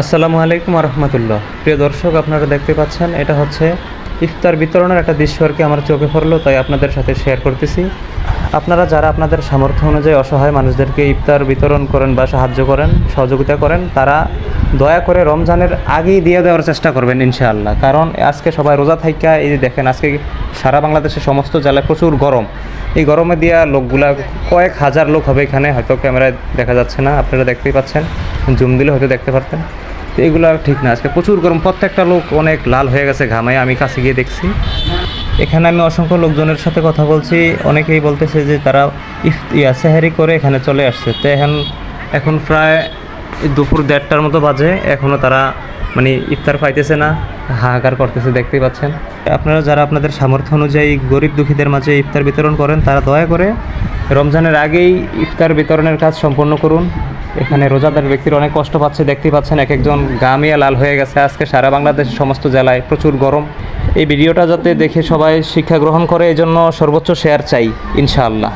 আসসালামু আলাইকুম রহমতুল্লাহ। প্রিয় দর্শক, আপনারা দেখতে পাচ্ছেন এটা হচ্ছে ইফতার বিতরণের একটা দৃশ্য আর কি আমার চোখে পড়লো, তাই আপনাদের সাথে শেয়ার করতেছি। আপনারা যারা আপনাদের সামর্থ্য অনুযায়ী অসহায় মানুষদেরকে ইফতার বিতরণ করেন বা সাহায্য করেন, সহযোগিতা করেন, তারা দয়া করে রমজানের আগেই দিয়ে দেওয়ার চেষ্টা করবেন ইনশাআল্লাহ। কারণ আজকে সবাই রোজা থাইকা, এই যে দেখেন আজকে সারা বাংলাদেশের সমস্ত জেলায় প্রচুর গরম। এই গরমে দেওয়া লোকগুলা কয়েক হাজার লোক হবে এখানে, হয়তো ক্যামেরায় দেখা যাচ্ছে না, আপনারা দেখতেই পাচ্ছেন, জুম দিলে হয়তো দেখতে পারতেন। তো এগুলো আর ঠিক না, আজকে প্রচুর গরম, প্রত্যেকটা লোক অনেক লাল হয়ে গেছে ঘামে, আমি কাছে গিয়ে দেখছি। এখানে আমি অসংখ্য লোকজনের সাথে কথা বলছি, অনেকেই বলতেছে যে তারা সেহারি করে এখানে চলে আসছে। তো এখন প্রায় দুপুর 1:30টার মতো বাজে, এখনও তারা মানে ইফতার পাইতেছে না, হাহাকার করতেছে, দেখতেই পাচ্ছেন। আপনারা যারা আপনাদের সামর্থ্য অনুযায়ী গরিব দুঃখীদের মাঝে ইফতার বিতরণ করেন, তারা দয়া করে রমজানের আগেই ইফতার বিতরণের কাজ সম্পন্ন করুন। এখানে রোজাদার ব্যক্তির অনেক কষ্ট পাচ্ছে, দেখতেই পাচ্ছেন, এক একজন গামিয়া লাল হয়ে গেছে। আজকে সারা বাংলাদেশের সমস্ত জেলায় প্রচুর গরম। এই ভিডিওটা যাতে দেখে সবাই শিক্ষা গ্রহণ করে, এই জন্য সর্বোচ্চ শেয়ার চাই ইনশাআল্লাহ।